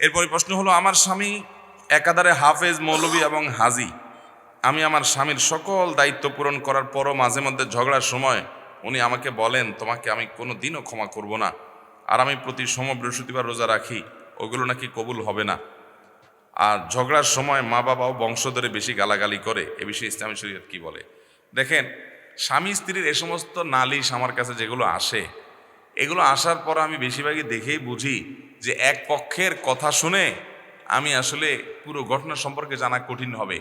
এরপরে প্রশ্ন হলো, আমার স্বামী একাধারে হাফেজ, মৌলভী এবং হাজি। আমি আমার স্বামীর সকল দায়িত্ব পূরণ করার পরও মাঝে মধ্যে ঝগড়ার সময় উনি আমাকে বলেন, তোমাকে আমি কোনো দিনও ক্ষমা করব না, আর আমি প্রতি বৃহস্পতিবার রোজা রাখি, ওগুলো নাকি কবুল হবে না। আর ঝগড়ার সময় মা বাবা ও বংশধরে বেশি গালাগালি করে, এ বিষয়ে ইসলামী শরীয়ত কি বলে? দেখেন, স্বামী স্ত্রীর এ সমস্ত নালিশ আমার কাছে যেগুলো আসে, এগুলো আসার পর আমি বেশিরভাগই দেখেই বুঝি যে এক পক্ষের কথা শুনে আমি আসলে পুরো ঘটনা সম্পর্কে জানা কঠিন হবে।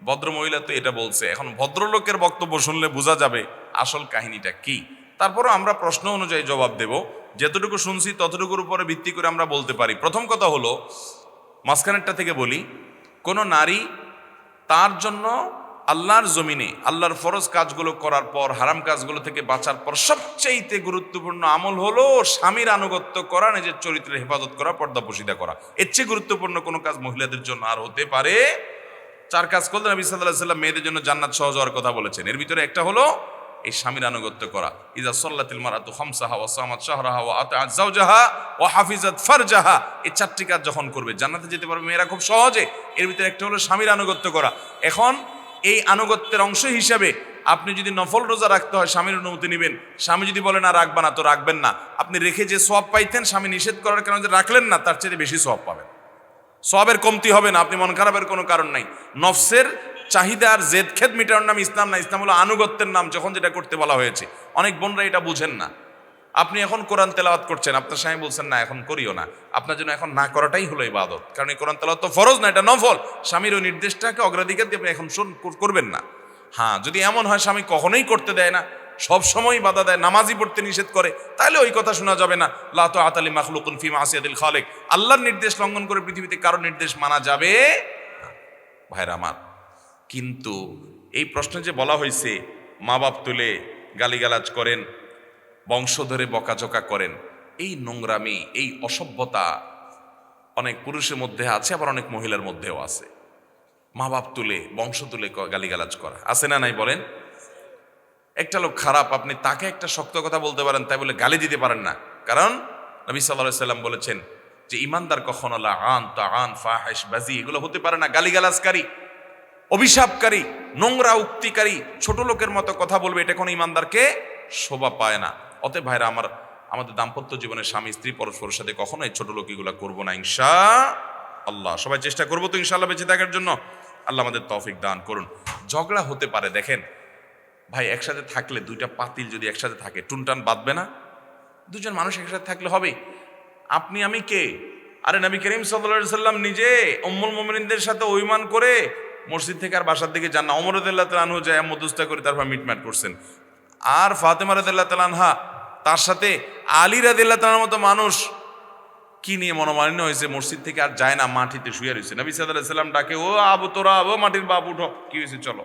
ভদ্রমহিলা তো এটা বলছে, এখন ভদ্রলোকের বক্তব্য শুনলে বোঝা যাবে আসল কাহিনীটা কি। তারপরও আমরা প্রশ্ন অনুযায়ী জবাব দেব, যতটুকু শুনছি ততটুকুর উপরে ভিত্তি করে আমরা বলতে পারি। প্রথম কথা হলো, মাঝখানেরটা থেকে বলি, কোনো নারী তার জন্য আল্লাহর জমিনে আল্লাহর ফরজ কাজগুলো করার পর, হারাম কাজগুলো থেকে বাঁচার পর সবচেয়ে গুরুত্বপূর্ণ আমল হলো স্বামীর আনুগত্য করা, নিজের চরিত্রের হেফাজত করা, পর্দাপোশিদা করা। এর চেয়ে গুরুত্বপূর্ণ কোনো কাজ মহিলাদের জন্য আর হতে পারে? 4 কাজ করলে নবী সাল্লাল্লাহু আলাইহি ওয়াসাল্লাম মেয়েদের জন্য জান্নাত সহজ হওয়ার কথা বলেছেন। এর ভিতরে একটা হলো এই স্বামীর আনুগত্য করা। ইযা সাল্লাতিল মারাতু খামসাহা ওয়া সামাত শাহরাহা ওয়া আতাআত যাওজাহা ওয়া হাফিজাত ফারজাহা, এই 4টি কাজ যখন করবে জান্নাতে যেতে পারবে মেয়েরা খুব সহজে। এর ভিতরে একটা হলো স্বামীর আনুগত্য করা। এখন এই আনুগত্যের অংশ হিসাবে আপনি যদি নফল রোজা রাখতে হয়, স্বামীর অনুমতি নেবেন। স্বামী যদি বলে না রাখবা না, তো রাখবেন না। আপনি রেখে যে সওয়াব পাইতেন, স্বামী নিষেধ করার কারণে যে রাখলেন না, তার চেয়ে বেশি সওয়াব পাবেন। সওয়াবের কমতি হবে না, আপনি মন খারাপের কোনো কারণ নাই। নফসের চাহিদার জেদ খেদ মিটানোর নাম ইসলাম না, ইসলাম হলো আনুগত্যের নাম, যখন যেটা করতে বলা হয়েছে। অনেক বোনরা এটা বুঝেন না। আপনি এখন কোরআন তেলাওয়াত করছেন, আপনার স্বামী বলছেন না এখন করিও না, আপনার জন্য এখন না করাটাই হলো ইবাদত। কারণ এই কোরআন তেলাওয়াত তো ফরজ না, এটা নফল। স্বামীর ওই নির্দেশটাকে অগ্রাধিকার দিয়ে আপনি এখন করবেন না। হ্যাঁ, যদি এমন হয় স্বামী কখনোই করতে দেয় না, সব সময় বাধা দেয়, নামাজই পড়তে নিষেধ করে, তাহলে ওই কথা শোনা যাবে না। লা তাআতা লি মাখলুকিন ফি মাসিয়াতিল খালিক, আল্লাহর নির্দেশ লঙ্ঘন করে পৃথিবীতে কারো নির্দেশ মানা যাবে না। ভাইরা আমার, কিন্তু এই প্রশ্নে যে বলা হয়েছে মা বাপ তুলে গালিগালাজ করেন, বংশ ধরে বকাঝকা করেন, এই নোংরামি, এই অসভ্যতা অনেক পুরুষের মধ্যে আছে, আবার অনেক মহিলার মধ্যেও আছে। মা বাপ তুলে, বংশ তুলে গালিগালাজ করা আছে না নাই বলেন? একটা লোক খারাপ, আপনি তাকে একটা শক্ত কথা বলতে পারেন, তাই বলে গালি দিতে পারেন না। কারণ নবী সাল্লাল্লাহু আলাইহি সাল্লাম বলেছেন যে ইমানদার কখনো লাআন, তাআন, ফাহিশ, বাজি এগুলো হতে পারে না। গালিগালাজকারী, অভিশাপকারী, নোংরা উক্তিকারী, ছোট লোকের মতো কথা বলবে, এটা কোনো ইমানদারকে শোভা পায় না। অতএব ভাইরা আমার, আমাদের দাম্পত্য জীবনে স্বামী স্ত্রী পরস্পরের সাথে কখনো এই ছোট লোক এগুলো করবো না ইনশাআল্লাহ। সবাই চেষ্টা করবো তো ইনশাআল্লাহ বেঁচে থাকার জন্য। আল্লাহ আমাদের তৌফিক দান করুন। ঝগড়া হতে পারে, দেখেন ভাই, একসাথে থাকলে দুইটা পাতিল যদি একসাথে থাকে, টুনটান বাঁধবে না? দুজন মানুষ একসাথে থাকলে হবে। আপনি আমি কে? আরে নবী করিম সাল্লাল্লাহু আলাইহি সাল্লাম নিজে উম্মুল মুমিনিনদের সাথে অভিমান করে মসজিদ থেকে আর বাসার দিকে যান না। ওমর রাদিয়াল্লাহু তাআলা আনহু যায় মধ্যস্থতা করে তারপর মিটমাট করছেন। আর ফাতেমা রাদিয়াল্লাহু তাআলা আনহা, তার সাথে আলী রাদিয়াল্লাহু তাআলার মতো মানুষ কি নিয়ে মনোমালিন্য হয়েছে, মসজিদ থেকে আর যায় না, মাটিতে শুয়ে রয়েছে। নবী সাল্লাল্লাহু আলাইহি সাল্লাম ডাকে, ও আবু তোরা, ও মাটির বাপ উঠো, কি হয়েছে চলো।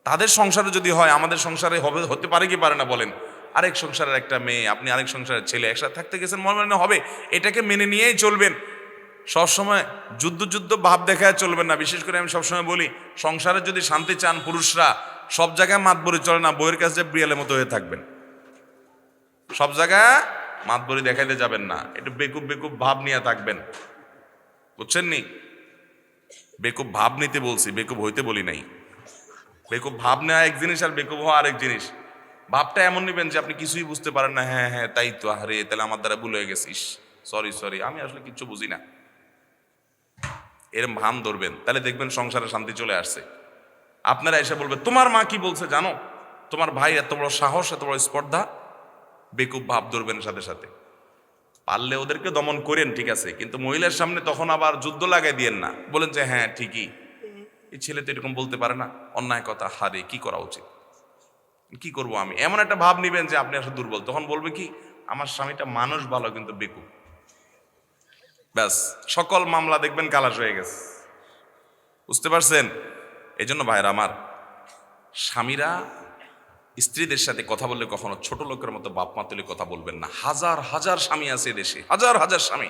তাদের সংসারে যদি হয়, আমাদের সংসারে হতে পারে কি পারে না বলেন? আরেক সংসারের একটা মেয়ে, আপনি আরেক সংসারের ছেলে, একসাথে থাকতে গেছেন, মনোমালিন্য হবে, এটাকে মেনে নিয়েই চলবেন। সবসময় যুদ্ধ ভাব দেখায় চলবেন না। বিশেষ করে আমি সবসময় বলি, সংসারে যদি শান্তি চান পুরুষরা, সব জায়গায় মাতবরি চলে না, বইয়ের কাছে বিড়ালের মতো হয়ে থাকবেন। সব জায়গায় মাতবরি দেখাইতে যাবেন না, একটু বেকুব ভাব নিয়ে থাকবেন, বুঝছেন নি? বেকুব ভাব নিতে বলছি, বেকুব হইতে বলি নাই। বেকুব ভাব নেওয়া এক জিনিস, আর বেকুব হওয়া আরেক জিনিস। ভাবটা এমন নেবেন যে আপনি কিছুই বুঝতে পারেন না, হ্যাঁ হ্যাঁ তাই তো, আরে তাহলে আমার দ্বারা ভুল হয়ে গেছিস, সরি আমি আসলে কিচ্ছু বুঝি না, এরম ভান ধরবেন, তাহলে দেখবেন সংসারে শান্তি চলে আসছে। আপনারা এসে বলবে, তোমার মা কি বলছে জানো, তোমার ভাই এত বড় সাহস, এত বড় স্পর্ধা। বেকুব ভাব ধরবেন সাথে সাথে। পারলে ওদেরকে দমন করেন, ঠিক আছে, কিন্তু মহিলার সামনে তখন আবার যুদ্ধ লাগাই দিয়েন না। বলেন যে হ্যাঁ ঠিকই, এই ছেলে তো এরকম বলতে পারে না, অন্যায় কথা, হারে কি করা উচিত, কি করব আমি, এমন একটা ভাব নিবেন যে আপনি আসলে দুর্বল। তখন বলবে কি, আমার স্বামীটা মানুষ ভালো কিন্তু বেকুব। ব্যাস, সকল মামলা দেখবেন খালাস হয়ে গেছে। বুঝতে পারছেন? এই জন্য ভাইরা আমার, স্বামীরা স্ত্রীদের সাথে কথা বললে কখনো ছোট লোকের মতো বাপ মা তুলে কথা বলবেন না। হাজার স্বামী আছে দেশে, হাজার স্বামী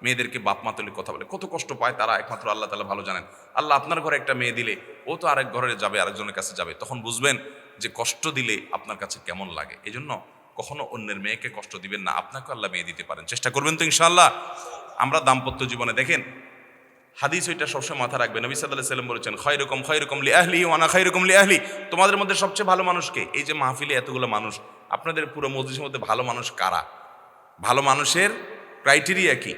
মেয়েদেরকে বাপ মা তুলে কথা বলে, কত কষ্ট পায় তারা, একমাত্র আল্লাহ তাআলা ভালো জানেন। আল্লাহ আপনার ঘরে একটা মেয়ে দিলে, ও তো আরেক ঘরে যাবে, আরেকজনের কাছে যাবে, তখন বুঝবেন যে কষ্ট দিলে আপনার কাছে কেমন লাগে। এই জন্য কখনো অন্যের মেয়েকে কষ্ট দিবেন না, আপনাকে আল্লাহ মেয়ে দিতে পারেন, চেষ্টা করবেন তো ইনশাআল্লাহ। আমরা দাম্পত্য জীবনে দেখেন, হাদিস ওইটা সবসময় মাথা রাখবে। নবী সাল্লাল্লাহু আলাইহি ওয়াসাল্লাম বলেছেন, খায়রুকুম লি আহলি ওয়া আনা খায়রুকুম লি আহলি। তোমাদের মধ্যে সবচেয়ে ভালো মানুষকে, এই যে মাহফিলে এতগুলো মানুষ, আপনাদের পুরো মজলিসের মধ্যে ভালো মানুষ কারা? ভালো মানুষের ক্রাইটেরিয়া কি?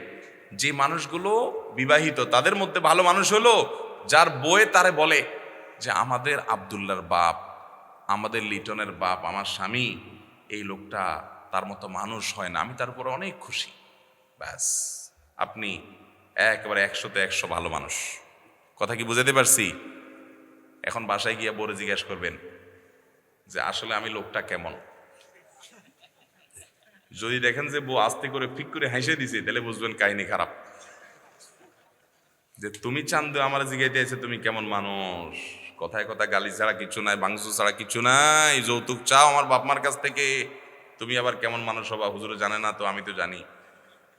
যে মানুষগুলো বিবাহিত তাদের মধ্যে ভালো মানুষ হলো যার বউয়ে তারে বলে যে আমাদের আব্দুল্লাহর বাপ, আমাদের লিটনের বাপ, আমার স্বামী, এই লোকটা তার মতো মানুষ হয় না, আমি তার উপর অনেক খুশি। ব্যাস, আপনি একেবারে 100-তে 100 ভালো মানুষ। কথা কি বুঝাতে পারছি? এখন বাসায় গিয়ে বড় জিজ্ঞাসা করবেন যে আসলে আমি লোকটা কেমন। যদি দেখেন যে বউ আস্তে করে ফিক করে হাসে দিছে, তাহলে বুঝবেন কাহিনী খারাপ। যে তুমি চান্দু আমার জিগাইতে আছে তুমি কেমন মানুষ, কথায় কথা গালি ছাড়া কিছু নাই, ভাঙচুর ছাড়া কিছু নাই, যৌতুক চাও আমার বাপ মার কাছ থেকে, তুমি আবার কেমন মানুষ হবা, হুজুরে জানে না তো, আমি তো জানি।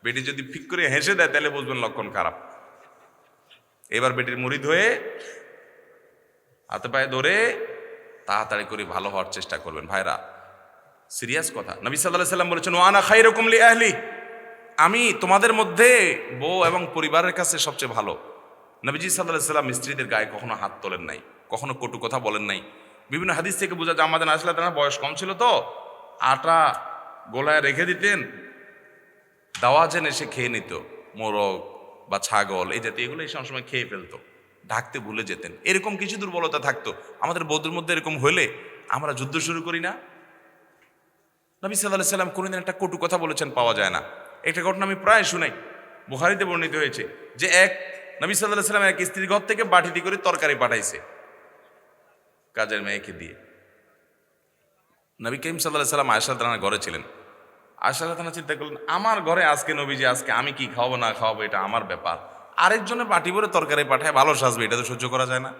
বেটি যদি ফিক করে হেসে দেয় তাহলে বুঝবেন লক্ষণ খারাপ। এবার বেটির মুরিদ হয়ে হাতে পায়ে ধরে তাড়াতাড়ি করে ভালো হওয়ার চেষ্টা করবেন। ভাইরা, সিরিয়াস কথা। নবী সাল্লাল্লাহু আলাইহি ওয়াসাল্লাম বলেছেন, ওয়া আনা খায়রুকুম লি আহলি, আমি তোমাদের মধ্যে বউ এবং পরিবারের কাছে সবচেয়ে ভালো। নবীজি সাল্লাল্লাহু আলাইহি ওয়াসাল্লাম স্ত্রীদের গায়ে কখনো হাত তোলেন নাই, কখনো কটু কথা বলেন নাই। বিভিন্ন হাদিস থেকে বোঝা যায় আমাদের আসলে তার বয়স কম ছিল তো, আটা গোলায় রেখে দিতেন, দাওয়াজেন এসে খেয়ে নিত, মোরগ বা ছাগল এই জাতীয় এগুলো এই সময় খেয়ে ফেলতো, ঢাকতে ভুলে যেতেন। এরকম কিছু দুর্বলতা থাকতো আমাদের বৌদ্ধের মধ্যে। এরকম হলে আমরা যুদ্ধ শুরু করি না। নবী সাল্লাল্লাহু আলাইহি ওয়াসাল্লাম কোনোদিন একটা কটু কথা বলেছেন পাওয়া যায় না। একটা ঘটনা আমি প্রায় শুনাই, বুখারীতে বর্ণিত হয়েছে যে এক নবী সাল্লাল্লাহু আলাইহি ওয়াসাল্লাম এক স্ত্রীর ঘর থেকে বাটিতে করে তরকারি পাঠাইছে কাজের মেয়েকে দিয়ে। নবী করিম সাল্লাল্লাহু আলাইহি ওয়াসাল্লাম আয়েশা রাদিয়াল্লাহু আনহার ঘরে ছিলেন। আয়েশা রাদিয়াল্লাহু আনহা চিন্তা করলেন, আমার ঘরে আজকে নবীজি, আজকে আমি কি খাওয়াবো না খাওয়াবো এটা আমার ব্যাপার, আরেকজনের বাটি ভরে তরকারি পাঠায় ভালো সাজবে, এটা তো সহ্য করা যায় না।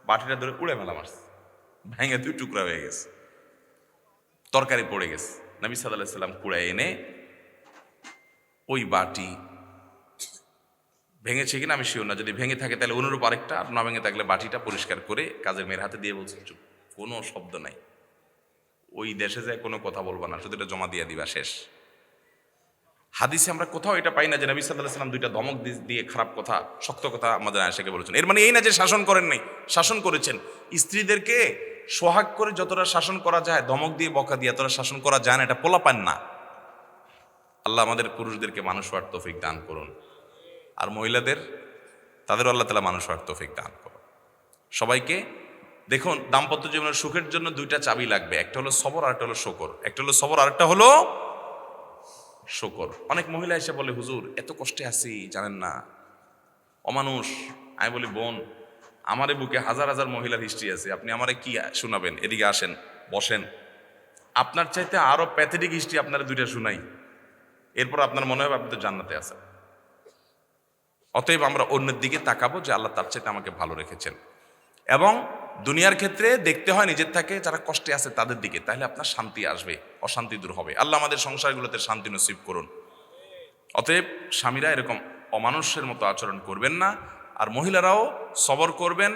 বাটিটা ধরে উড়ে মেলা মারছে, ভেঙে 2 টুকরা হয়ে গেছে, তরকারি পড়ে গেছে। নবী সাল্লাল্লাহু আলাইহি ওয়াসাল্লাম কুড়ায় এনে ওই বাটি, ভেঙেছে কিনা আমি শিওর না, যদি ভেঙে থাকে তাহলে অনুরূপ আরেকটা, আর না ভেঙে থাকলে বাটিটা পরিষ্কার করে কাজের মেয়ের হাতে দিয়ে বলছে, চুপ, কোনো শব্দ নাই, ওই দেশে যায় কোনো কথা বলবা না, শুধু এটা জমা দিয়ে দিবা, শেষ। হাদিসে আমরা কোথাও এটা পাই না যে নবী সাল্লাল্লাহু আলাইহি ওয়াসাল্লাম 2টা ধমক দিয়ে খারাপ কথা, শক্ত কথা আমাদের আয়েশাকে বলেছেন। এর মানে এই না যে শাসন করেন নাই, শাসন করেছেন। স্ত্রীদেরকে সোহাগ করে যতটা শাসন করা যায়, ধমক দিয়ে বকা দিয়ে এতটা শাসন করা যায় না, এটা পোলাপান না। আল্লাহ আমাদের পুরুষদেরকে মানুষ হওয়ার তৌফিক দান করুন, আর মহিলাদের তাদেরও আল্লাহ তাআলা মানুষ হওয়ার তৌফিক দান করুন। সবাইকে দেখুন, দাম্পত্য জীবনের সুখের জন্য 2টা চাবি লাগবে, একটা হলো সবর, আরেকটা হলো শকর। একটা হলো সবর, আরেকটা হলো শকর। অনেক মহিলা এসে বলে, হুজুর এত কষ্টে আছি জানেন না, অমানুষ। আমি বলি, বোন, আমারে বুকে হাজার হাজার মহিলার হিস্ট্রি আছে, আপনি আমারে কি শোনাবেন? এদিকে আসেন, বসেন, আপনার চাইতে আরো প্যাথেটিক হিস্ট্রি আপনারা 2টা শুনাই, এরপর আপনার মনে হবে আপনি তো জান্নাতে আছেন। অতএব আমরা অন্যের দিকে তাকাবো যে আল্লাহ তার চাইতে আমাকে ভালো রেখেছেন। এবং দুনিয়ার ক্ষেত্রে দেখতে হয় নিজের থেকে যারা কষ্টে আছে তাদের দিকে, তাহলে আপনার শান্তি আসবে, অশান্তি দূর হবে। আল্লাহ আমাদের সংসারগুলোতে শান্তি নসিব করুন। অতএব স্বামীরা এরকম অমানুষের মতো আচরণ করবেন না, আর মহিলারাও সবর করবেন,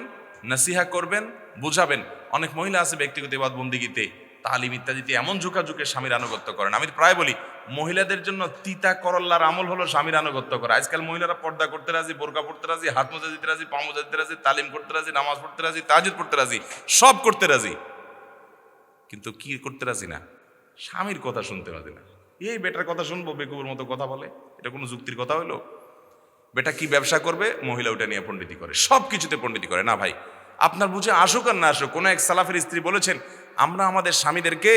নসিহা করবেন, বুঝাবেন। অনেক মহিলা আছে ব্যক্তিগত ইবাদত বন্দেগীতে, তালিম ইত্যাদিতে এমন ঝুঁকে স্বামীর আনুগত্য করেন। আমি প্রায় বলি, মহিলাদের জন্য তিতা করল্লার আমল হলো স্বামীর আনুগত্য করা। আজকাল মহিলারা পর্দা করতে রাজি, বোরকা পড়তে রাজি, হাত মোজা দিতে রাজি, পা মোজা দিতে রাজি, তালিম করতে রাজি, নামাজ পড়তে রাজি, তাহাজ্জুদ পড়তে রাজি, সব করতে রাজি, কিন্তু কি করতে রাজি না? স্বামীর কথা শুনতে রাজি না। এই বেটার কথা শুনবো, বেকুবের মতো কথা বলে, এটা কোনো যুক্তির কথা হলো? বেটা কি ব্যবসা করবে, মহিলা ওটা নিয়ে পণ্ডিতি করে, সব কিছুতে পণ্ডিতি করে। না ভাই, আপনার বুঝে আসুক আর না আসুক। কোনো এক সালাফের স্ত্রী বলেছেন, আমরা আমাদের স্বামীদেরকে,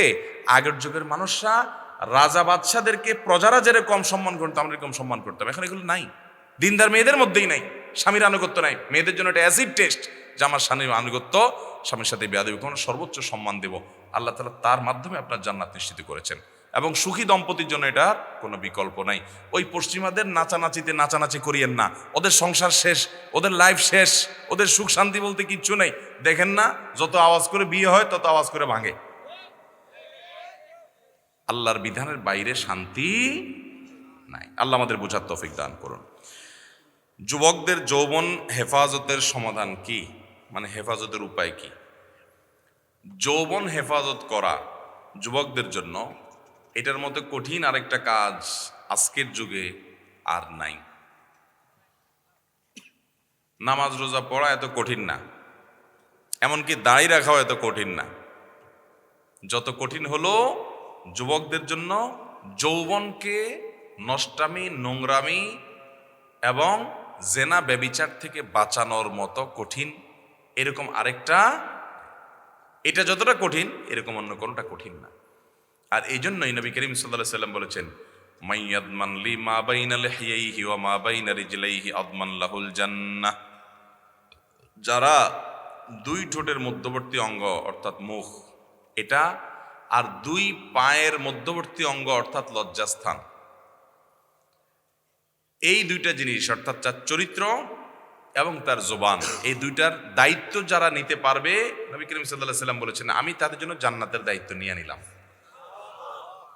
আগের যুগের মানুষরা রাজা বাদশাদেরকে প্রজারা যেরকম সম্মান করতো আমরা এরকম সম্মান করতাম। এখন এগুলো নাই, দিনদার মেয়েদের মধ্যেই নাই, স্বামীর আনুগত্য নাই। মেয়েদের জন্য এটা অ্যাসিড টেস্ট যে আমার স্বামীর আনুগত্য, স্বামীর সাথে বেয়াদবি কোনো, সর্বোচ্চ সম্মান দেব। আল্লাহ তাআলা তার মাধ্যমে আপনার জান্নাত নিশ্চিত করেছেন, এবং সুখী দম্পতির জন্য এটার কোনো বিকল্প নাই। ওই পশ্চিমাদের নাচানাচিতে নাচানাচি করিয়েন না, ওদের সংসার শেষ, ওদের লাইফ শেষ, ওদের সুখ শান্তি বলতে কিচ্ছু নেই। দেখেন না, যত আওয়াজ করে বিয়ে হয় তত আওয়াজ করে ভাঙে। আল্লাহর বিধানের বাইরে শান্তি নাই। আল্লাহ আমাদের বোঝার তৌফিক দান করুন। যুবকদের যৌবন হেফাজতের সমাধান কি, মানে হেফাজতের উপায় কি? যৌবন হেফাজত করা যুবকদের জন্য এটার মতো কঠিন আরেকটা কাজ আজকের যুগে আর নাই। নামাজ রোজা পড়া এত কঠিন না, এমনকি দাড়ি রাখাও এত কঠিন না। যত কঠিন হলো যুবকদের জন্য যৌবনকে নষ্টামি, নোংরামি এবং জেনা ব্যভিচার থেকে বাঁচানোর মতো কঠিন এরকম আরেকটা, এটা যতটা কঠিন এরকম অন্য কোনটা কঠিন না। আর এই জন্যই নবী করিম সাল্লাল্লাহু আলাইহি ওয়াসাল্লাম বলেছেন, মাইয়াদমান লি মা বাইনা লিহিয়াইহি ওয়া মা বাইনা রিজলাইহি আদমান লাহুল জান্নাহ। যারা দুই ঠোঁটের মধ্যবর্তী অঙ্গ অর্থাৎ মুখ এটা, আর দুই পায়ের মধ্যবর্তী অঙ্গ অর্থাৎ লজ্জাস্থান, এই দুইটা জিনিস অর্থাৎ তার চরিত্র এবং তার জবান, এই দুইটার দায়িত্ব যারা নিতে পারবে, নবী করিম সাল্লাল্লাহু আলাইহি ওয়াসাল্লাম বলেছেন, আমি তাদের জন্য জান্নাতের দায়িত্ব নিয়ে নিলাম।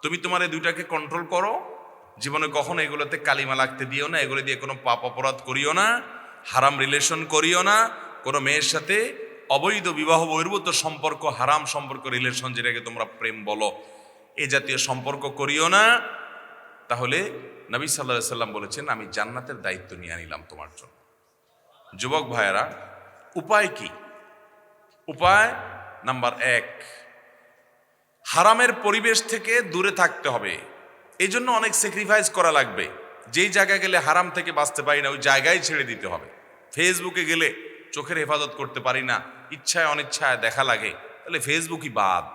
তুমি তোমার এই দুইটাকে কন্ট্রোল করো, জীবনে কখনো এগুলোতে কালিমা লাগতে দিও না, এগুলো দিয়ে কোনো পাপ অপরাধ করিও না, হারাম রিলেশন করিও না, কোনো মেয়ের সাথে অবৈধ বিবাহ বহির্ভূত সম্পর্ক, হারাম সম্পর্ক, রিলেশন যেটাকে তোমরা প্রেম বলো, এই জাতীয় সম্পর্ক করিও না। তাহলে নবী সাল্লাল্লাহু আলাইহি ওয়াসাল্লাম বলেছেন, আমি জান্নাতের দায়িত্ব নিয়ে নিলাম তোমার জন্য। যুবক ভাইয়েরা, উপায় কি? উপায় নাম্বার 1, হারামের পরিবেশ থেকে দূরে থাকতে হবে। এই জন্য অনেক স্যাক্রিফাইস করা লাগবে। যেই জায়গায় গেলে হারাম থেকে বাঁচতে পারি না, ওই জায়গায় ছেড়ে দিতে হবে। ফেসবুকে গেলে চোখের হেফাজত করতে পারি না, ইচ্ছায় অনিচ্ছায় দেখা লাগে, তাহলে ফেসবুকই বাদ।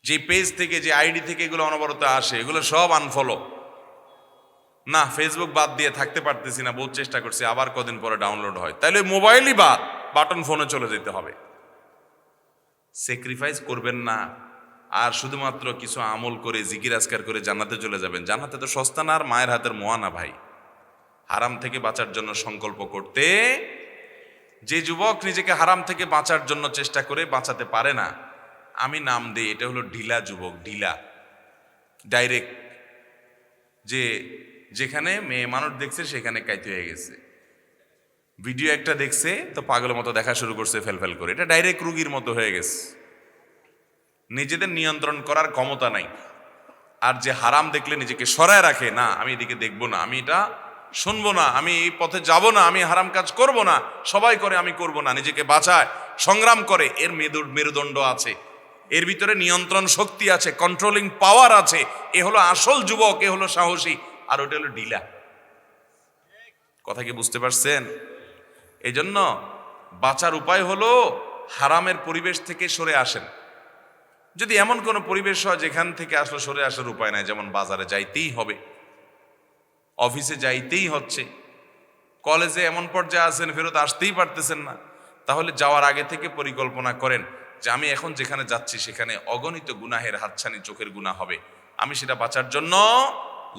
যে পেজ থেকে, যে আইডি থেকে এগুলো অনবরত আসে, এগুলো সব আনফলো। না, ফেসবুক বাদ দিয়ে থাকতে পারতেছি না, বহুত চেষ্টা করছি, আবার কদিন পরে ডাউনলোড হয়, তাহলে মোবাইলই বাদ, বাটন ফোনে চলে যেতে হবে। স্যাক্রিফাইস করবেন না আর শুধুমাত্র কিছু আমল করে জিকির আজকার করে জান্নাতে চলে যাবেন। জান্নাতে তো সস্তা না, আর মায়ের হাতের মোয়া না ভাই। হারাম থেকে বাঁচার জন্য সংকল্প করতে, যে যুবক নিজেকে হারাম থেকে বাঁচার জন্য চেষ্টা করে বাঁচাতে পারে না, আমি নাম দিই এটা হলো ঢিলা যুবক। ঢিলা, ডাইরেক্ট, যে যেখানে মেয়ে মানুষ দেখছে সেখানে কাইতে হয়ে গেছে, ভিডিও একটা দেখছে তো পাগলের মতো দেখা শুরু করছে ফেলফেল করে, এটা ডাইরেক্ট রুগীর মতো হয়ে গেছে। নিজেদের নিয়ন্ত্রণ করার ক্ষমতা নাই। আর যে হারাম দেখলে নিজেকে সরায় রাখে, না আমি এদিকে দেখবো না, আমি এটা শুনবো না, আমি এই পথে যাব না, আমি হারাম কাজ করব না, সবাই করে আমি করব না, নিজেকে বাঁচায়, সংগ্রাম করে, এর মেরুদণ্ড আছে, এর ভিতরে নিয়ন্ত্রণ শক্তি আছে, কন্ট্রোলিং পাওয়ার আছে। এ হলো আসল যুবক, এ হলো সাহসী, আর ওটা হলো ঢিলা। কথা কি বুঝতে পারছেন? এই জন্য বাঁচার উপায় হলো হারামের পরিবেশ থেকে সরে আসেন। যদি এমন কোনো পরিবেশ হয় যেখান থেকে আসলে সরে আসার উপায় নাই, যেমন বাজারে যাইতেই হবে, অফিসে যাইতেই হচ্ছে, কলেজে এমন পর্যায়ে আছেন ফেরত আসতেই পারতেছেন না, তাহলে যাওয়ার আগে থেকে পরিকল্পনা করেন যে আমি এখন যেখানে যাচ্ছি সেখানে অগণিত গুনাহের হাতছানি, চোখের গুনাহ হবে, আমি সেটা বাঁচার জন্য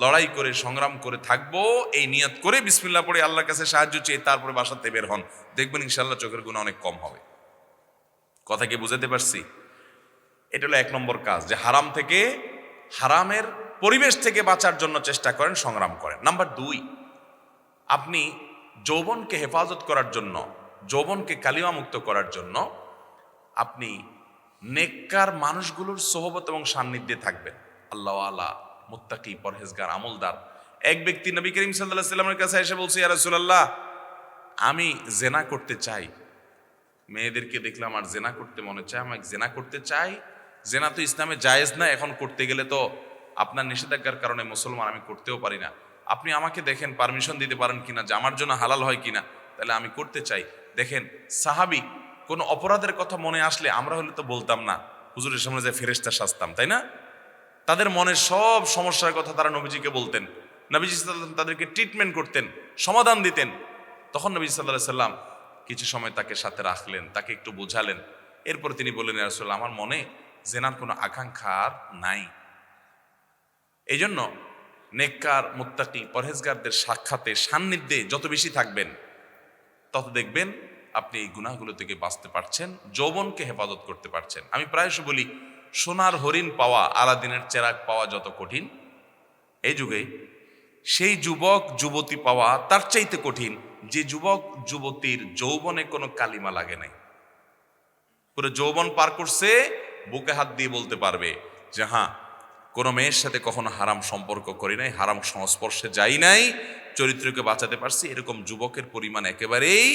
লড়াই করে সংগ্রাম করে থাকবো, এই নিয়ত করে বিসমিল্লাহ পড়ে আল্লাহর কাছে সাহায্য চেয়ে তারপরে বাসাতে বের হন, দেখবেন ইনশাআল্লাহ চোখের গুনাহ অনেক কম হবে। কথা কি বুঝাতে পারছি? এটা হলো 1 নম্বর কাজ, যে হারাম থেকে, হারামের পরিবেশ থেকে বাঁচার জন্য চেষ্টা করেন, সংগ্রাম করেন। নাম্বার 2, আপনি যৌবনকে হেফাজত করার জন্য, যৌবনকে কালিমা মুক্ত করার জন্য আপনি নেককার মানুষগুলোর সোহবত এবং সান্নিধ্যে থাকবেন। আল্লাহওয়ালা, মুত্তাকি, পরহেজগার, আমলদার। এক ব্যক্তি নবী করিম সাল্লাল্লাহু আলাইহি ওয়াসাল্লামের কাছে এসে বলছে, ইয়া রাসূলুল্লাহ, আমি জেনা করতে চাই, মেয়েদেরকে দেখলাম আর জেনা করতে মনে চায়, আমি জেনা করতে চাই, জেনা তো ইসলামে জায়েজ না, এখন করতে গেলে তো আপনার নিষেধাজ্ঞার কারণে মুসলমান, আমি করতেও পারি না, আপনি আমাকে দেখেন পারমিশন দিতে পারেন কিনা, যে আমার জন্য হালাল হয় কিনা, তাহলে আমি করতে চাই। দেখেন সাহাবী কোনো অপরাধের কথা মনে আসলে আমরা হলে তো বলতাম না, হুজুরের সামনে যে ফেরেশতা সাজতাম, তাই না? তাদের মনের সব সমস্যার কথা তারা নবীজিকে বলতেন, নবীজি সাল্লাল্লাহু আলাইহি ওয়াসাল্লাম তাদেরকে ট্রিটমেন্ট করতেন, সমাধান দিতেন। তখন নবী সাল্লাল্লাহু আলাইহি ওয়াসাল্লাম কিছু সময় তাকে সাথে রাখলেন, তাকে একটু বোঝালেন, এরপর তিনি বললেন, ইয়া রাসূলুল্লাহ, আমার মনে জেনার কোনো আকাঙ্ক্ষা আর নাই। এই জন্য নেককার, মুত্তাকি, পরহেজগারদের সাক্ষাতে, সান্নিধ্যে যত বেশি থাকবেন, তত দেখবেন আপনি এই গুনাহগুলো থেকে বাঁচতে পারছেন, যৌবনকে হেফাজত করতে পারছেন। আমি প্রায়শ বলি, সোনার হরিণ পাওয়া, আলাদিনের চেরাগ পাওয়া যত কঠিন এই যুগে, সেই যুবক যুবতী পাওয়া তার চাইতে কঠিন যে যুবক যুবতীর যৌবনে কোনো কালিমা লাগে নাই, পুরো যৌবন পার করছে, বুকে হাত দিয়ে বলতে পারবে যে হ্যাঁ, কোনো মেয়ের সাথে কখনো হারাম সম্পর্ক করি নাই, হারাম সংস্পর্শে যাই নাই, চরিত্রকে বাঁচাতে পারছি, এরকম যুবকের পরিমাণ একেবারেই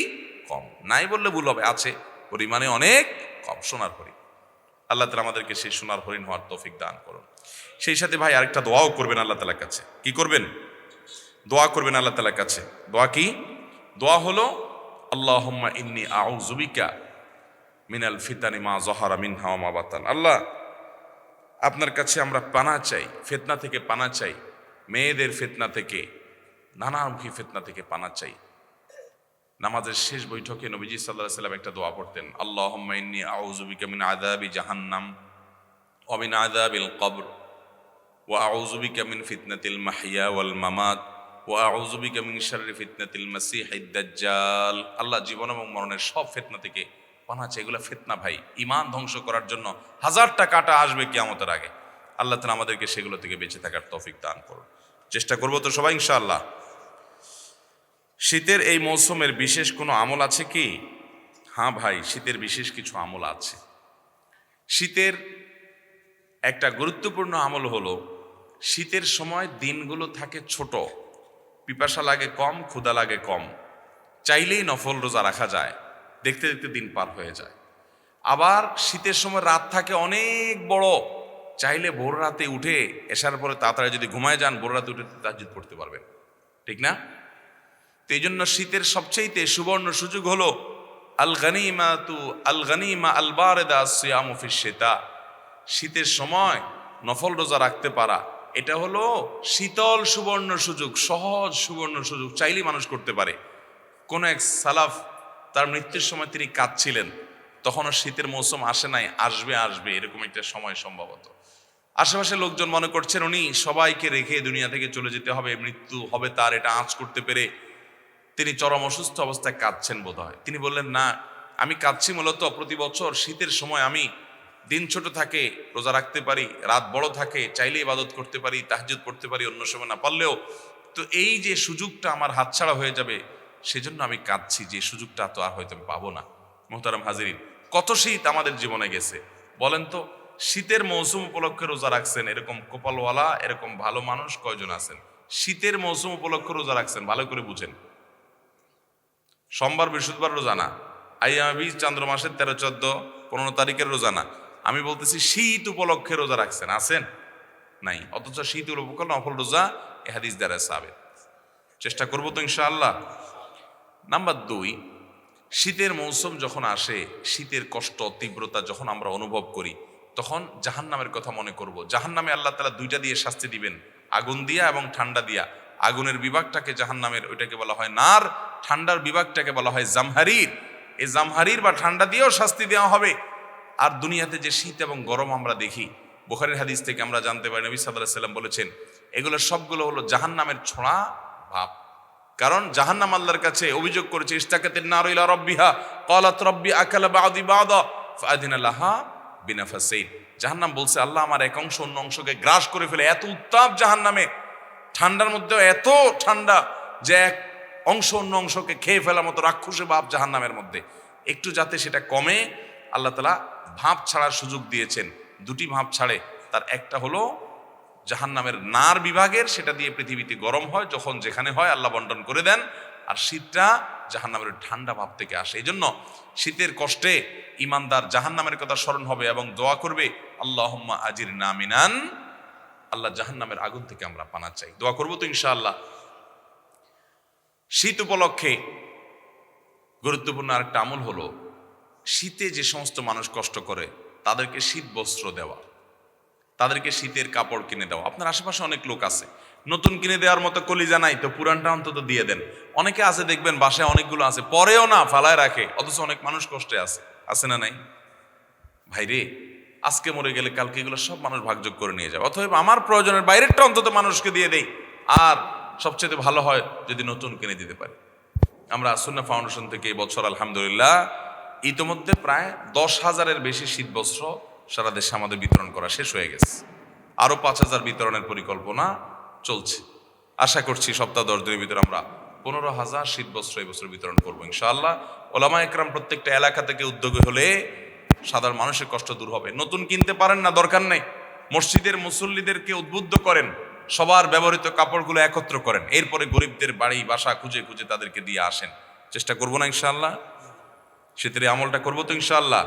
কম। নাই বললে ভুল হবে, আছে, পরিমাণে অনেক কম সোনার হরিণ। আল্লাহ তাআলা আমাদেরকে সেই সোনার হরিণ হওয়ার তৌফিক দান করুন। সেই সাথে ভাই আরেকটা দোয়াও করবেন আল্লাহ তাআলার কাছে। কি করবেন? দোয়া করবেন আল্লাহ তাআলার কাছে। দোয়া কি? দোয়া হলো আল্লাহুম্মা ইন্নী আউযু বিকা মিনাল ফিতানি মা যাহারা মিনহা ওয়া মা বাতান। আল্লাহ, আপনার কাছে আমরা পানা চাই, ফিতনা থেকে পানা চাই, মেয়েদের ফিতনা থেকে, নানামুখী ফিতনা থেকে পানা চাই। নামাজের শেষ বৈঠকে নবীজি সাল্লাল্লাহু আলাইহি ওয়াসাল্লাম একটা দোয়া পড়তেন, আল্লাহুম্মা ইন্নী আউযু বিকা মিন আযাবি জাহান্নাম ওয়া মিন আযাবিল কবর ওয়া আউযু বিকা মিন ফিতনাতিল মাহইয়া ওয়াল মামাত ওয়া আউযু বিকা মিন শাররি ফিতনাতিল মাসীহিদ দাজ্জাল। আল্লাহ, জীবন এবং মরণের সব ফিতনা থেকে পানা চাই। এগুলো ফিতনা ভাই, ঈমান ধ্বংস করার জন্য হাজারটা কাঁটা আসবে কিয়ামতের আগে। আল্লাহ তাআলা আমাদেরকে সেগুলো থেকে বেঁচে থাকার তৌফিক দান করুন। চেষ্টা করব তো সবাই ইনশাআল্লাহ। শীতের এই মৌসুমের বিশেষ কোনো আমল আছে কি? হ্যাঁ ভাই, শীতের বিশেষ কিছু আমল আছে। শীতের একটা গুরুত্বপূর্ণ আমল হলো, শীতের সময় দিনগুলো থাকে ছোট, পিপাসা লাগে কম, ক্ষুধা লাগে কম, চাইলেই নফল রোজা রাখা যায়, দেখতে দেখতে দিন পার হয়ে যায়। আবার শীতের সময় রাত থাকে অনেক বড়, চাইলে ভোর রাতে উঠে এশার পরে তাড়াতাড়ি যদি ঘুমায় যান, ভোর রাতে উঠে তাহাজ্জুদ পড়তে পারবেন, ঠিক না? তো এই জন্য শীতের সবচেয়েতে সুবর্ণ সুযোগ হলো আল গানিমা আল বারিদা সিয়ামু ফিশ শিতা। শীতের সময় নফল রোজা রাখতে পারা, এটা হলো শীতল সুবর্ণ সুযোগ, সহজ সুবর্ণ সুযোগ, চাইলেই মানুষ করতে পারে। কোন এক সালাফ তার মৃত্যুর সময় তিনি কাঁদছিলেন, তখনও শীতের মৌসুম আসে নাই, আসবে আসবে এরকম একটা সময় সম্ভবত। আশেপাশে লোকজন মনে করছেন উনি সবাইকে রেখে দুনিয়া থেকে চলে যেতে হবে, মৃত্যু হবে তার, এটা আঁচ করতে পেরে তিনি চরম অসুস্থ অবস্থায় কাঁদছেন বোধ হয়। তিনি বললেন, না, আমি কাঁদছি মূলত প্রতি বছর শীতের সময় আমি দিন ছোট থাকে রোজা রাখতে পারি, রাত বড় থাকে চাইলে ইবাদত করতে পারি, তাহাজ্জুদ পড়তে পারি, অন্য সময় না পারলেও, তো এই যে সুযোগটা আমার হাতছাড়া হয়ে যাবে, সেজন্য আমি কাঁদছি, যে সুযোগটা তো আর হয়তো আমি পাবো না। মুহতারাম হাজিরিন, কত শীত আমাদের জীবনে গেছে বলেন তো। শীতের মৌসুম উপলক্ষে রোজা রাখছেন এরকম কপালওয়ালা, এরকম ভালো মানুষ কয়জন আছেন? শীতের মৌসুম উপলক্ষে রোজা রাখছেন, ভালো করে বুঝেন। সোমবার বৃহস্পতিবার রোজা না, আইয়ামী চন্দ্র মাসের 13, 14, 15 তারিখের রোজা না, আমি বলতেছি শীত উপলক্ষে রোজা রাখছেন, আছেন? নাই। অথচ শীত উপলক্ষে নফল রোজা এ হাদিস দ্বারা সাবেত। চেষ্টা করবো তো ইনশাআল্লাহ। নাম্বার 2, শীতের মৌসুম যখন আসে, শীতের কষ্ট তীব্রতা যখন আমরা অনুভব করি, তখন জাহান্নামের কথা মনে করব। জাহান্নামে আল্লাহ তাআলা 2টা দিয়ে শাস্তি দিবেন, আগুন দিয়া এবং ঠান্ডা দিয়া। আগুনের বিভাগটাকে জাহান্নামের, ওইটাকে বলা হয় নার, ঠান্ডার বিভাগটাকে বলা হয় জামহারির। এই জামহারির বা ঠান্ডা দিয়েও শাস্তি দেওয়া হবে। আর দুনিয়াতে যে শীত এবং গরম আমরা দেখি, বুখারীর হাদিস থেকে আমরা জানতে পারি, নবী সাল্লাল্লাহু আলাইহি ওয়াসাল্লাম বলেছেন, এগুলো সবগুলো হলো জাহান্নামের ছোঁড়া ভাব। কারণ জাহান্নাম আল্লাহর কাছে অভিযোগ করেছে, ইশতাকাতিন নারু ইলা রাব্বিহা ক্বালাত রাব্বি আকালা বা'দি বা'দা ফাআদিনা লাহা বিনাফাসাইন। জাহান্নাম বলছে, আল্লাহ আমার এক অংশ অন্য অংশকে গ্রাস করে ফেলে। এত উত্তাপ জাহান্নামে, ঠান্ডার মধ্যেও এত ঠান্ডা যে এক অংশ অন্য অংশকে খেয়ে ফেলার মতো রাক্ষসে ভাব জাহান্নামের মধ্যে। একটু যাতে সেটা কমে, আল্লাহ তাআলা ভাঁপ ছাড়ার সুযোগ দিয়েছেন। 2টি ভাঁপ ছাড়ে, তার একটা হলো জাহান্নামের নার বিভাগের, সেটা দিয়ে পৃথিবীতে গরম হয়, যখন যেখানে হয় আল্লাহ বন্টন করে দেন। আর শীতটা জাহান্নামের ঠান্ডা ভাব থেকে আসে। এই জন্য শীতের কষ্টে ইমানদার জাহান্নামের কথা স্মরণ হবে এবং দোয়া করবে, আল্লাহুম্মা আজিরনা মিনান, আল্লাহ জাহান্নামের আগুন থেকে আমরা পানা চাই। দোয়া করবো তো ইনশাআল্লাহ। শীত উপলক্ষে গুরুত্বপূর্ণ আরেকটা আমল হলো, শীতে যে সমস্ত মানুষ কষ্ট করে তাদেরকে শীত বস্ত্র দেওয়া, তাদেরকে শীতের কাপড় কিনে দেওয়া। আপনার আশেপাশে অনেক লোক আছে, নতুন কিনে দেওয়ার মতো কলিজা নাই, তো পুরানটা অন্তত দিয়ে দেন। অনেকে আছে দেখবেন বাসায় অনেকগুলো আছে, পরেও না, ফালায় রাখে, অথচ অনেক মানুষ কষ্টে আছে না নাই? ভাইরে, আজকে মরে গেলে কালকে এগুলো সব মানুষ ভাগযোগ করে নিয়ে যাবে। অথবা আমার প্রয়োজনের বাইরেরটা অন্তত মানুষকে দিয়ে দেই। আর সবচেয়ে ভালো হয় যদি নতুন কিনে দিতে পারি। আমরা সুন্নাহ ফাউন্ডেশন থেকে এই বছর আলহামদুলিল্লাহ ইতিমধ্যে প্রায় 10,000-এর বেশি শীতবস্ত্র সারা দেশে আমাদের বিতরণ করা শেষ হয়ে গেছে। আরো 5,000 বিতরণের পরিকল্পনা চলছে। আশা করছি সপ্তাহ 10 দিনের ভিতরে আমরা 15,000 শীতবস্ত্র এই বছর বিতরণ করবো ইনশাআল্লাহ। ওলামা একরাম প্রত্যেকটা এলাকা থেকে উদ্যোগী হলে সাধারণ মানুষের কষ্ট দূর হবে। নতুন কিনতে পারেন না, দরকার নেই, মসজিদের মুসল্লিদেরকে উদ্বুদ্ধ করেন, সবার ব্যবহৃত কাপড়গুলো একত্র করেন, এরপরে গরিবদের বাড়ি বাসা খুঁজে খুঁজে তাদেরকে দিয়ে আসেন। চেষ্টা করবো না ইনশাআল্লাহ? শীতের এই আমলটা করবো তো ইনশাআল্লাহ?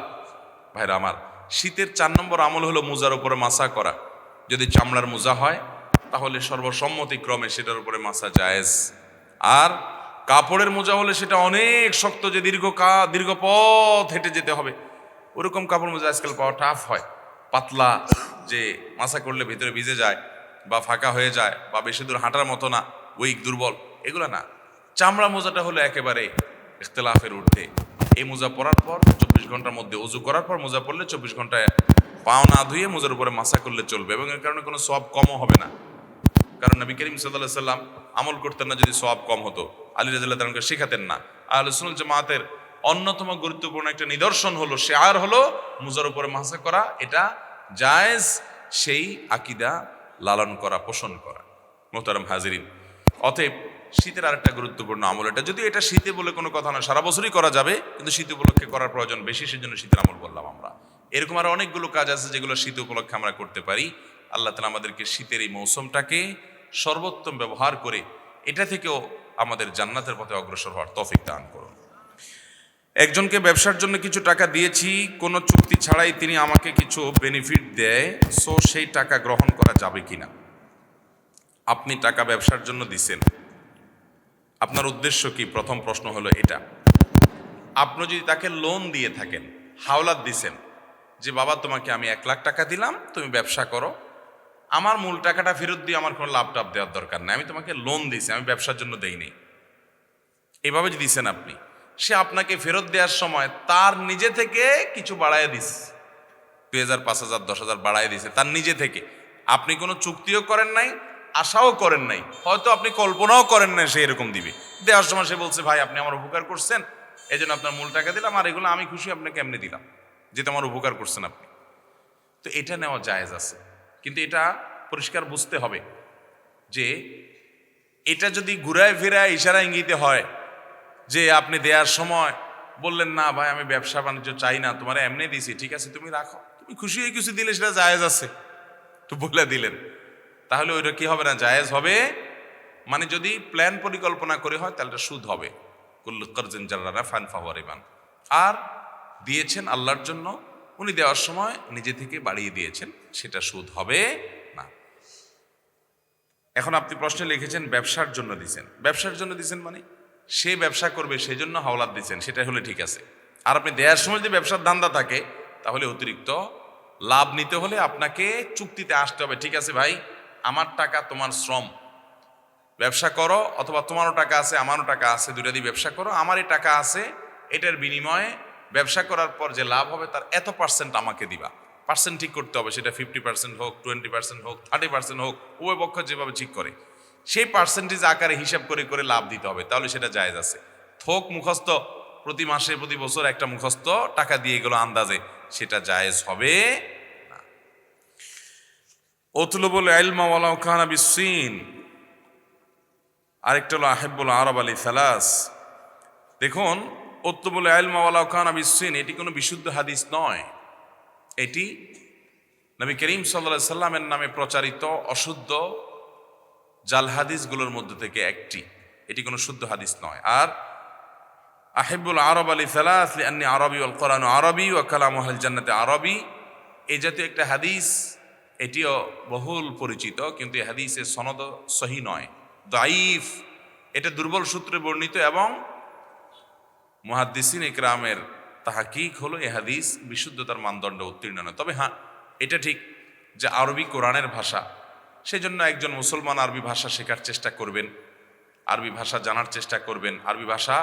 ভাইরা আমার, শীতের 4 নম্বর আমল হলো মোজার উপরে মাসা করা। যদি চামড়ার মোজা হয় তাহলে সর্বসম্মতিক্রমে সেটার উপরে মাসা জায়েজ। আর কাপড়ের মোজা হলে সেটা অনেক শক্ত, যে দীর্ঘ পথ হেঁটে যেতে হবে, ওরকম কাপড় মোজা আজকাল পাওয়া টাফ হয়। পাতলা, যে মাসা করলে ভিতরে ভিজে যায় বা ফাঁকা হয়ে যায় বা বেশি দূর হাঁটার মতো না, উইক দুর্বল, এগুলো না। চামড়া মোজাটা হলো একেবারে ইখতিলাফের ঊর্ধ্বে। এই মোজা পরার পর 24 ঘন্টার মধ্যে অজু করার পর মোজা পরলে 24 ঘন্টায় পাও না ধুয়ে মোজার উপরে মাসা করলে চলবে, এবং এর কারণে কোনো সওয়াব কমও হবে না। কারণ নবী করিম সাল্লাল্লাহু আলাইহি সাল্লাম আমল করতেন না যদি সওয়াব কম হতো, আলী রাদিয়াল্লাহু তাআলাকে শেখাতেন না। আহলে সুন্নাত জামাতের অন্যতম গুরুত্বপূর্ণ একটা নিদর্শন হলো, শিআর হলো মোজার উপরে মাসা করা, এটা জায়েজ, সেই আকীদা লালন করা, পোষণ করা। মোহতারাম হাজিরিন, অতএব শীতের আরেকটা গুরুত্বপূর্ণ আমল এটা, যদিও এটা শীতে বলে কোনো কথা না, সারা বছরই করা যাবে, কিন্তু শীত উপলক্ষে করার প্রয়োজন বেশি, সেজন্য শীতের আমল বললাম আমরা। এরকম আরো অনেকগুলো কাজ আছে যেগুলো শীত উপলক্ষে আমরা করতে পারি। আল্লাহ তাআলা আমাদেরকে শীতের এই মৌসুমটাকে সর্বোত্তম ব্যবহার করে এটা থেকেও আমাদের জান্নাতের পথে অগ্রসর হওয়ার তৌফিক দান করুন। একজনকে ব্যবসার জন্য কিছু টাকা দিয়েছি, কোনো চুক্তি ছাড়াই তিনি আমাকে কিছু বেনিফিট দেয়, সো সেই টাকা গ্রহণ করা যাবে কিনা? আপনি টাকা ব্যবসার জন্য দিছেন, আপনার উদ্দেশ্য কি? প্রথম প্রশ্ন হলো এটা। আপনি যদি তাকে লোন দিয়ে থাকেন, হাওলাত দিছেন, যে বাবা তোমাকে আমি 1 লাখ টাকা দিলাম, তুমি ব্যবসা করো, আমার মূল টাকাটা ফেরত দিয়ে আমার কোনো লাভ টাভ দেওয়ার দরকার নেই, আমি তোমাকে লোন দিছি, আমি ব্যবসার জন্য দেইনি, এভাবে যদি দিছেন আপনি, সে আপনাকে ফেরত দেওয়ার সময় তার নিজে থেকে কিছু বাড়ায় দিস, 2000, 5000, 10,000 বাড়ায় দিছে তার নিজে থেকে, আপনি কোনো চুক্তিও করেন নাই, আশাও করেন নাই, হয়তো আপনি কল্পনাও করেন নাই সে এরকম দিবে। দেওয়ার সময় সে বলছে ভাই আপনি আমার উপকার করছেন, এই জন্য আপনার মূল টাকা দিলাম, আর এগুলো আমি খুশি আপনাকে এমনি দিলাম, যেটা আমার উপকার করছেন আপনি। তো এটা নেওয়া জায়েজ আছে, কিন্তু এটা পরিষ্কার বুঝতে হবে যে এটা যদি ঘুরায় ফিরায় ইশারা ইঙ্গিতে হয়, যে আপনি দেওয়ার সময় বললেন না ভাই আমি ব্যবসা বাণিজ্য চাই না, তোমার এমনি দিছি, ঠিক আছে তুমি রাখো, তুমি খুশি হয়ে কিছু দিলে সেটা জায়েজ আছে, তো বলে দিলেন, তাহলে ওইটা কি হবে না? জায়েজ হবে। মানে যদি প্ল্যান পরিকল্পনা করে হয় তাহলে সুদ হবে। কুল্লু কারজিন জাররা নাফআন ফাহুয়া রিবান। আর দিয়েছেন আল্লাহর জন্য, উনি দেওয়ার সময় নিজে থেকে বাড়িয়ে দিয়েছেন, সেটা সুদ হবে না। এখন আপনি প্রশ্নে লিখেছেন ব্যবসার জন্য দিছেন, ব্যবসার জন্য দিছেন মানে সে ব্যবসা করবে সেই জন্য হাওলাত দিচ্ছেন, সেটা হলে ঠিক আছে। আর আপনি দেওয়ার সময় যদি ব্যবসার ধান্দা থাকে তাহলে অতিরিক্ত লাভ নিতে হলে আপনাকে চুক্তিতে আসতে হবে, ঠিক আছে ভাই আমার টাকা তোমার শ্রম, ব্যবসা করো, অথবা তোমারও টাকা আছে আমারও টাকা আছে, দুইটা দিয়ে ব্যবসা করো, আমার এই টাকা আছে, এটার বিনিময়ে ব্যবসা করার পর যে লাভ হবে তার এত পার্সেন্ট আমাকে দিবা। পার্সেন্ট ঠিক করতে হবে, সেটা 50% হোক, 20% হোক, 30% হোক, উভয় পক্ষ যেভাবে ঠিক করে সেই পার্সেন্টেজ আকারে হিসাব করে করে লাভ দিতে হবে, তাহলে সেটা জায়েজ আছে। থোক মুখস্থ প্রতি মাসে প্রতি বছর একটা মুখস্থ টাকা দিয়ে গেল আন্দাজে, সেটা জায়েজ হবে না। উতলুবুল ইলমা ওয়ালাউ কানা বিসসিন, আরেকটা হলো আহিব্বুল আরব আলী সালাস। দেখুন, উতলুবুল ইলমা ওয়ালাউ কানা বিসসিন, এটি কোনো বিশুদ্ধ হাদিস নয়, এটি নবী করিম সাল্লাল্লাহু আলাইহি সাল্লামের নামে প্রচারিত অশুদ্ধ জাল হাদিসগুলোর মধ্যে থেকে একটি, এটি কোনো শুদ্ধ হাদিস নয়। আর আহিব্বুল আরব আলী সালাস লিআন্নী আরবী ওয়াল কুরআনু আরবী ওয়া কালামু আহলিল জান্নাতি আরবী, এই জাতীয় একটা হাদিস, এটিও বহুল পরিচিত, কিন্তু এই হাদিসের সনদ সহি নয়, দাঈফ, এটা দুর্বল সূত্রে বর্ণিত, এবং মুহাদ্দিসিন ইকরামের তাহকিক হলো এই হাদিস বিশুদ্ধতার মানদণ্ড উত্তীর্ণ নয়। তবে হ্যাঁ, এটা ঠিক যে আরবি কোরআনের ভাষা, সেজন্য একজন মুসলমান আরবি ভাষা শেখার চেষ্টা করবেন, আরবি ভাষা জানার চেষ্টা করবেন। আরবি ভাষা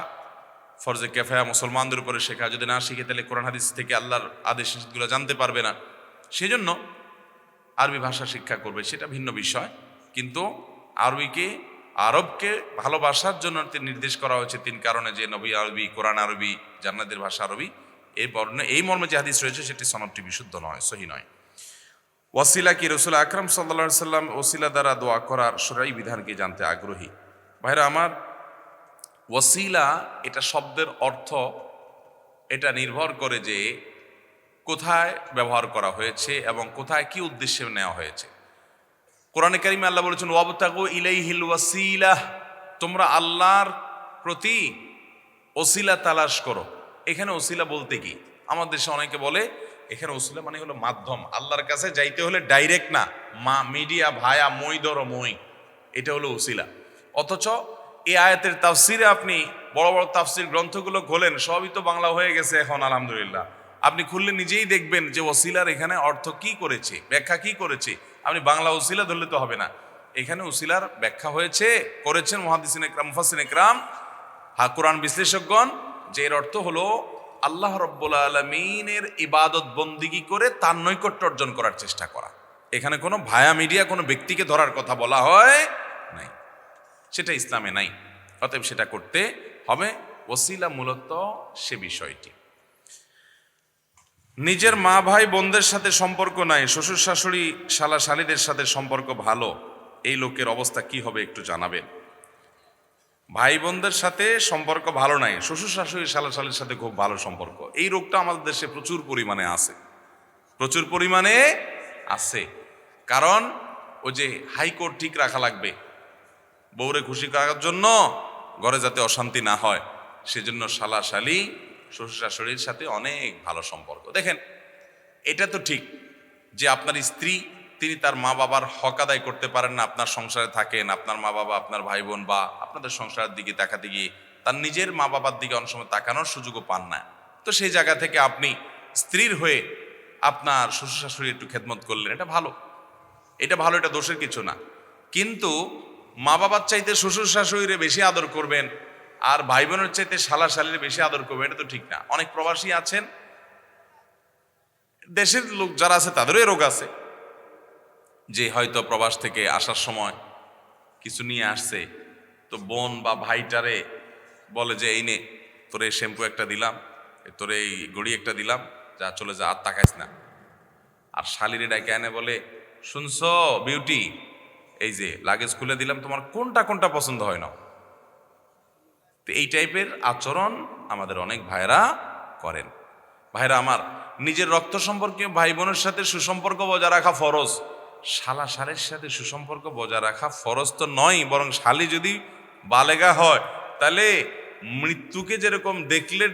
ফরজে কেফায়া মুসলমানদের উপরে শেখা, যদি না শিখে তাহলে কোরআন হাদিস থেকে আল্লাহর আদেশ নিষেধগুলো জানতে পারবে না, সেজন্য আরবি ভাষা শিক্ষা করবে, সেটা ভিন্ন বিষয়। কিন্তু আরবকে ভালোবাসার জন্য নির্দেশ করা হয়েছে 3 কারণে, যে নবী আরবি, কোরআন আরবি, জান্নাতের ভাষা আরবি, এই মর্মে যে হাদিস রয়েছে সেটি সনদটি বিশুদ্ধ নয়, সহি নয়। ওয়াসিলা কি? রাসূল আকরাম সাল্লাল্লাহু আলাইহি সাল্লাম ওসিলা দ্বারা দোয়া করার শরঈ বিধানকে জানতে আগ্রহী। ভাইরা আমার, ওয়াসিলা এটা শব্দের অর্থ, এটা নির্ভর করে যে কোথায় ব্যবহার করা হয়েছে এবং কোথায় কি উদ্দেশ্যে নেওয়া হয়েছে। কোরআনে কারিমে আল্লাহ বলেছেন ওয়াবতাগু ইলাইহিল ওয়াসিলাহ, তোমরা আল্লাহর প্রতি ওসিলা তালাশ করো। এখানে ওসিলা বলতে কি, আমাদের দেশে অনেকে বলে এখানে ওসিলা মানে হলো মাধ্যম, আল্লাহর কাছে যাইতে হলে ডাইরেক্ট না, মিডিয়া ভায়া মই ধরো মই, এটা হলো ওসিলা। অথচ এই আয়াতের তাফসিরে আপনি বড় বড় তাফসির গ্রন্থগুলো খোলেন, সবই তো বাংলা হয়ে গেছে এখন আলহামদুলিল্লাহ। আপনি খুললে নিজেই দেখবেন যে ওসিলার এখানে অর্থ কি করেছে, ব্যাখ্যা কি করেছে। আপনি বাংলা ওসিলা ধরলে তো হবে না, এখানে ওসিলার ব্যাখ্যা করেছেন মুহাদ্দিসিন ইকরাম, মুফাসসিরিন ইকরাম, কোরআন বিশ্লেষকগণ, যে এর অর্থ হলো আল্লাহ রাব্বুল আলামিনের ইবাদত বন্দিগি করে তার নৈকট্য অর্জন করার চেষ্টা করা। এখানে কোনো ভায়া মিডিয়া কোনো ব্যক্তিকে ধরার কথা বলা হয় নাই, সেটা ইসলামে নাই। অতএব সেটা করতে হবে। ওসিলা মূলত সে বিষয়টি। নিজের মা ভাই বোনদের সাথে সম্পর্ক নাই, শ্বশুর শাশুড়ি শালা শালীদের সাথে সম্পর্ক ভালো, এই লোকের অবস্থা কি হবে একটু জানাবেন। ভাই বোনদের সাথে সম্পর্ক ভালো নাই, শ্বশুর শাশুড়ি শালা শালীর সাথে খুব ভালো সম্পর্ক, এই রোগটা আমাদের দেশে প্রচুর পরিমাণে আছে, প্রচুর পরিমাণে আছে। কারণ ওই যে হাইকোর্ট ঠিক রাখা লাগবে, বউরে খুশি করার জন্য, ঘরে যাতে অশান্তি না হয়, সেজন্য শালা শালী শ্বশুর শাশুড়ির সাথে অনেক ভালো সম্পর্ক। দেখেন, এটা তো ঠিক যে আপনার স্ত্রী তিনি তার মা বাবার হক আদায় করতে পারেন না, আপনার সংসারে থাকেন, আপনার মা বাবা আপনার ভাই বোন বা আপনাদের সংসারের দিকে তাকাতে গিয়ে তার নিজের মা বাবার দিকে অনেক সময় তাকানোর সুযোগও পান না। তো সেই জায়গা থেকে আপনি স্ত্রীর হয়ে আপনার শ্বশুর শাশুড়ি একটু খেদমত করলেন, এটা ভালো, এটা ভালো, এটা দোষের কিছু না। কিন্তু মা বাবার চাইতে শ্বশুর শাশুড়িরে বেশি আদর করবেন আর ভাই বোনের চাইতে শালা শালীরে বেশি আদর করবেন, এটা তো ঠিক না। অনেক প্রবাসী আছেন, দেশের লোক যারা আছে তাদেরও এই রোগ আছে, যে হয়তো প্রবাস থেকে আসার সময় কিছু নিয়ে আসছে, তো বোন বা ভাইটারে বলে যে এই নে তোরে শ্যাম্পু একটা দিলাম, তোরে এই গড়ি একটা দিলাম, যা চলে যা, আর তাকাইস না। আর শালীরে ডাকে এনে বলে শুনছো বিউটি, এই যে লাগেজ খুলে দিলাম, তোমার কোনটা কোনটা পছন্দ হয় না। তো এই টাইপের আচরণ আমাদের অনেক ভাইরা করেন। ভাইরা আমার, নিজের রক্ত সম্পর্কে ভাই বোনের সাথে সুসম্পর্ক বজায় রাখা ফরজ, শালা শালের সাথে সুসম্পর্ক বজায় রাখা ফরজ তো নয়, বরং শালি যদি বালেগা হয় তাহলে মৃত্যুকে যেরকম দেখলে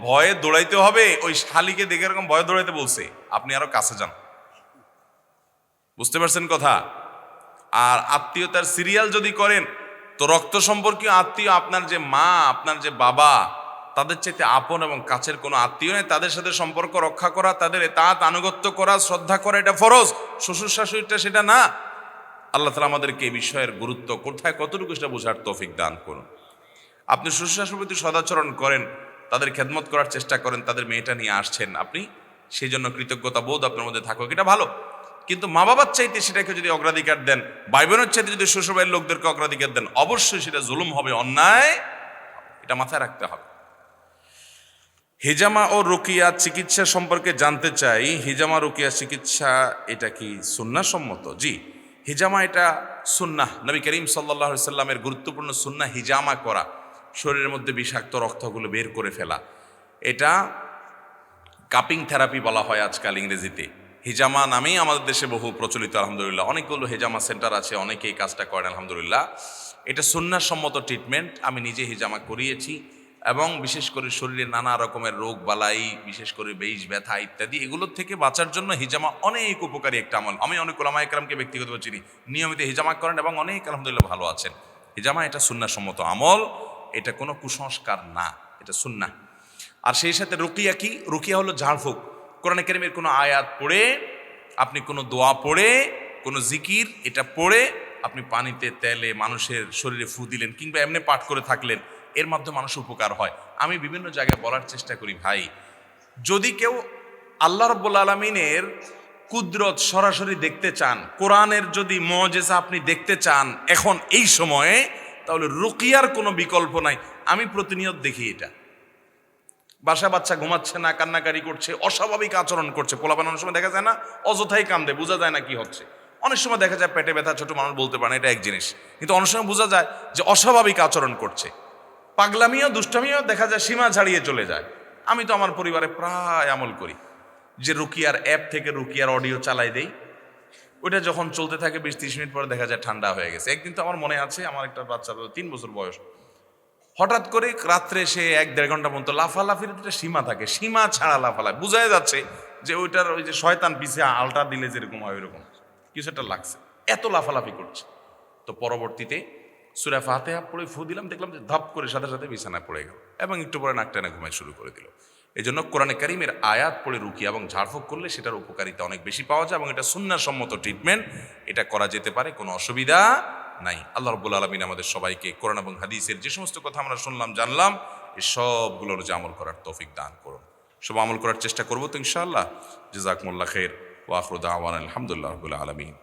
ভয়ে দৌড়াইতে হবে, ওই শালিকে দেখে এরকম ভয়ে দৌড়াইতে বলছে, আপনি আরো কাছে যান। বুঝতে পারছেন কথা? আর আত্মীয়তার সিরিয়াল যদি করেন, তো রক্ত সম্পর্কীয় আত্মীয়, আপনার যে মা আপনার যে বাবা, তাদের চাইতে আপন এবং কাছের কোনো আত্মীয় নেই, তাদের সাথে সম্পর্ক রক্ষা করা, তাদের এতাআত আনুগত্য করা, শ্রদ্ধা করা, এটা ফরজ। শ্বশুর শাশুড়িটা সেটা না। আল্লাহ তাআলা আমাদেরকে এই বিষয়ের গুরুত্ব কোথায় কতটুকু সেটা বোঝার তৌফিক দান করুন। আপনি শ্বশুর শাশুড়ির প্রতি সদাচরণ করেন, তাদের খেদমত করার চেষ্টা করেন, তাদের মেয়েটা নিয়ে আসছেন আপনি, সেই জন্য কৃতজ্ঞতা বোধ আপনার মধ্যে থাকুক, এটা ভালো। কিন্তু মা বাবার চাইতে সেটাকে যদি অগ্রাধিকার দেন, ভাই বোনের চাইতে যদি শ্বশুরবাড়ির লোকদেরকে অগ্রাধিকার দেন, অবশ্যই সেটা জুলুম হবে, অন্যায়, এটা মাথায় রাখতে হবে। হিজামা ও রুকিয়া চিকিৎসা সম্পর্কে জানতে চাই। হিজামা রুকিয়া চিকিৎসা এটা কি সুন্নাহ সম্মত? জি, হিজামা এটা সুন্নাহ। নবী করিম সাল্লাল্লাহু আলাইহি সাল্লামের গুরুত্বপূর্ণ সুন্নাহ হিজামা করা, শরীরের মধ্যে বিষাক্ত রক্তগুলো বের করে ফেলা। এটা কাপিং থেরাপি বলা হয় আজকাল ইংরেজিতে। হিজামা নামেই আমাদের দেশে বহু প্রচলিত আলহামদুলিল্লাহ, অনেকগুলো হিজামা সেন্টার আছে, অনেকে এই কাজটা করেন আলহামদুলিল্লাহ। এটা সুন্নাহ সম্মত ট্রিটমেন্ট। আমি নিজে হিজামা করিয়েছি এবং বিশেষ করে শরীরে নানা রকমের রোগ বালাই, বিশেষ করে বেইজ ব্যথা ইত্যাদি, এগুলোর থেকে বাঁচার জন্য হিজামা অনেক উপকারী একটা আমল। আমি অনেক উলামা ইকরামকে ব্যক্তিগতভাবে চিনি, নিয়মিত হিজামা করেন এবং অনেক আলহামদুলিল্লাহ ভালো আছেন। হিজামা এটা সুন্নাহ সম্মত আমল, এটা কোনো কুসংস্কার না, এটা সুন্নাহ। আর সেই সাথে রুকিয়া কি? রুকিয়া হলো ঝাড়ফুঁক। কোরআনে কারীমের কোনো আয়াত পড়ে, আপনি কোনো দোয়া পড়ে, কোনো জিকির এটা পড়ে আপনি পানিতে তেলে মানুষের শরীরে ফু দিলেন, কিংবা এমনি পাঠ করে থাকলেন, এর মাধ্যমে মানুষ উপকার হয়। আমি বিভিন্ন জায়গায় বলার চেষ্টা করি, ভাই যদি কেউ আল্লাহ রাব্বুল আলামিনের কুদরত সরাসরি দেখতে চান, কোরআনের যদি মুজিজা আপনি দেখতে চান এখন এই সময়ে, তাহলে রুকিয়ার কোনো বিকল্প নাই। আমি প্রতিনিয়ত দেখি এটা, বাসা বাচ্চা ঘুমাচ্ছে না, কান্নাকারি করছে, অস্বাভাবিক আচরণ করছে, পোলাপান অনেক সময় দেখা যায় না অযথাই কান্দে, বোঝা যায় না কি হচ্ছে। অনেক সময় দেখা যায় পেটে ব্যথা, ছোট মানুষ বলতে পারে না, এটা এক জিনিস। কিন্তু অনেক সময় বোঝা যায় যে অস্বাভাবিক আচরণ করছে, পাগলামিও দুষ্টামিও দেখা যায় সীমা ছাড়িয়ে চলে যায়। আমি তো আমার পরিবারে প্রায় আমল করি যে রুকিয়ার অ্যাপ থেকে রুকিয়ার অডিও চালাই দেই, ওইটা যখন চলতে থাকে 20-30 মিনিট পরে দেখা যায় ঠান্ডা হয়ে গেছে। একদিন তো আমার মনে আছে, আমার একটা বাচ্চা 3 বছর বয়স, হঠাৎ করে রাত্রে সে 1-1.5 ঘন্টা পর্যন্ত লাফালাফির একটা সীমা থাকে, সীমা ছাড়া লাফালাফি, বোঝাই যাচ্ছে যে ওইটার ওই যে শয়তান পিছে আলটা দিলে যেরকম হয় ওইরকম কিছু একটা লাগছে, এত লাফালাফি করছে। তো পরবর্তীতে সূরা ফাতিহা পড়ে ফু দিলাম, দেখলাম যে ধাপ করে সাথে সাথে বিছানায় পড়ে গেল এবং একটু পরে নাক টেনে ঘুমাই শুরু করে দিল। এই জন্য কোরআনে কারিমের আয়াত পড়ে রুকিয়া এবং ঝাড়ফুঁক করলে সেটার উপকারিতা অনেক বেশি পাওয়া যায় এবং এটা সুন্নাহসম্মত ট্রিটমেন্ট, এটা করা যেতে পারে, কোনো অসুবিধা নাই। আল্লাহ রাব্বুল আলামিন আমাদের সবাইকে কোরআন এবং হাদিসের যে সমস্ত কথা আমরা শুনলাম জানলাম এই সবগুলোর যে আমল করার তৌফিক দান করুন। সব আমল করার চেষ্টা করবো তো ইনশাআল্লাহ। জাযাকুমুল্লাহ খাইর ওয়া আখিরু দাওয়ানা আলহামদুলিল্লাহি রাব্বিল আলামিন।